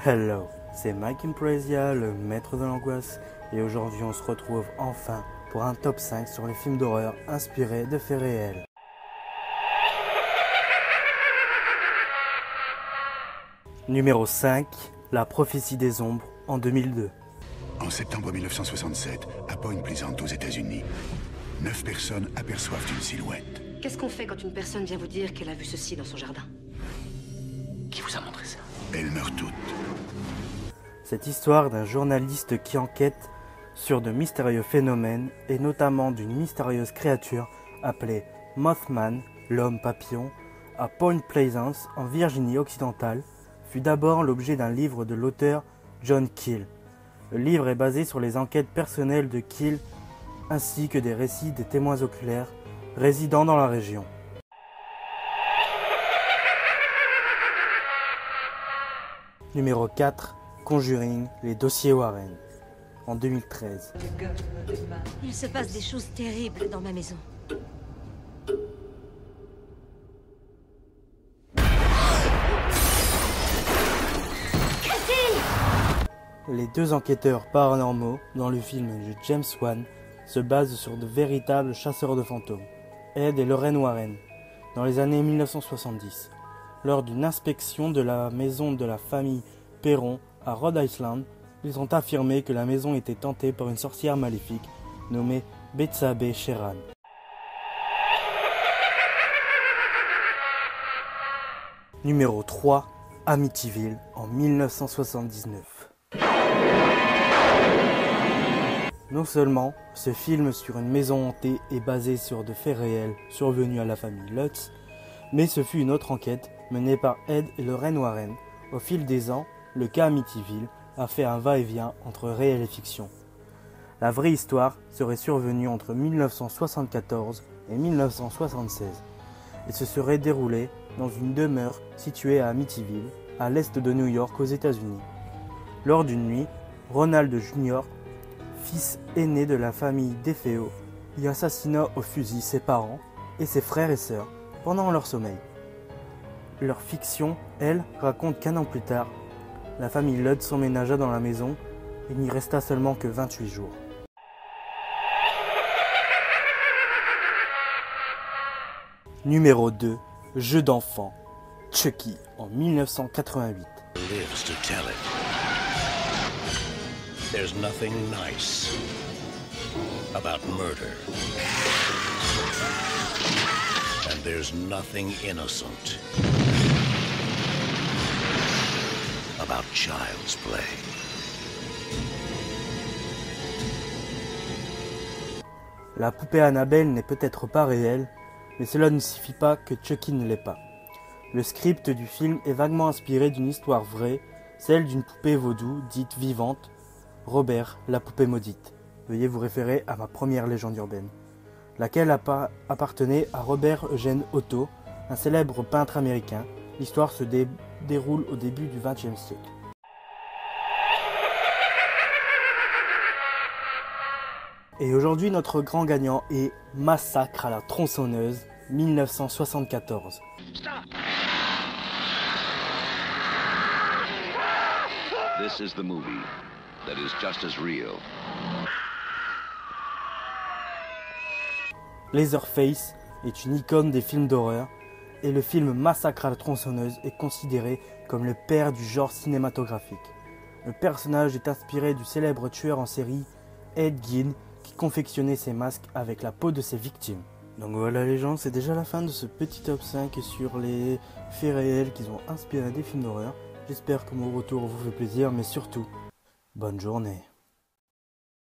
Hello, c'est Mike Imprezia, le maître de l'angoisse, et aujourd'hui on se retrouve enfin pour un top 5 sur les films d'horreur inspirés de faits réels. Numéro 5, La prophétie des ombres en 2002. En septembre 1967, à Point Pleasant aux États-Unis, 9 personnes aperçoivent une silhouette. Qu'est-ce qu'on fait quand une personne vient vous dire qu'elle a vu ceci dans son jardin? Qui vous a montré ça? Elles meurent toutes. Cette histoire d'un journaliste qui enquête sur de mystérieux phénomènes et notamment d'une mystérieuse créature appelée Mothman, l'homme papillon, à Point Pleasant en Virginie occidentale, fut d'abord l'objet d'un livre de l'auteur John Keel. Le livre est basé sur les enquêtes personnelles de Keel ainsi que des récits des témoins oculaires résidant dans la région. Numéro 4, Conjuring, les dossiers Warren, en 2013. Il se passe des choses terribles dans ma maison. Les deux enquêteurs paranormaux dans le film de James Wan se basent sur de véritables chasseurs de fantômes, Ed et Lorraine Warren, dans les années 1970. Lors d'une inspection de la maison de la famille Perron à Rhode Island, ils ont affirmé que la maison était hantée par une sorcière maléfique nommée Bethsabée Sheran. Numéro 3, Amityville en 1979. Non seulement ce film sur une maison hantée est basé sur de faits réels survenus à la famille Lutz, mais ce fut une autre enquête menée par Ed et Lorraine Warren. Au fil des ans, le cas Amityville a fait un va-et-vient entre réel et fiction. La vraie histoire serait survenue entre 1974 et 1976 et se serait déroulée dans une demeure située à Amityville, à l'est de New York aux États-Unis. Lors d'une nuit, Ronald Jr., fils aîné de la famille DeFeo, y assassina au fusil ses parents et ses frères et sœurs pendant leur sommeil. Leur fiction, elle, raconte qu'un an plus tard, la famille Lutz s'emménagea dans la maison et n'y resta seulement que 28 jours. Numéro 2, Jeu d'enfant, Chucky en 1988. Lives to tell it. There's nothing nice about murder. And there's nothing innocent about child's play. La poupée Annabelle n'est peut-être pas réelle, mais cela ne signifie pas que Chucky ne l'est pas. Le script du film est vaguement inspiré d'une histoire vraie, celle d'une poupée vaudou dite vivante, Robert, la poupée maudite. Veuillez vous référer à ma première légende urbaine, laquelle appartenait à Robert Eugène Otto, un célèbre peintre américain. L'histoire se déroule au début du XXe siècle. Et aujourd'hui, notre grand gagnant est Massacre à la tronçonneuse, 1974. This is the movie that is just as real. Leatherface est une icône des films d'horreur et le film Massacre à la tronçonneuse est considéré comme le père du genre cinématographique. Le personnage est inspiré du célèbre tueur en série Ed Gein qui confectionnait ses masques avec la peau de ses victimes. Donc voilà les gens, c'est déjà la fin de ce petit top 5 sur les faits réels qui ont inspiré des films d'horreur. J'espère que mon retour vous fait plaisir, mais surtout, bonne journée.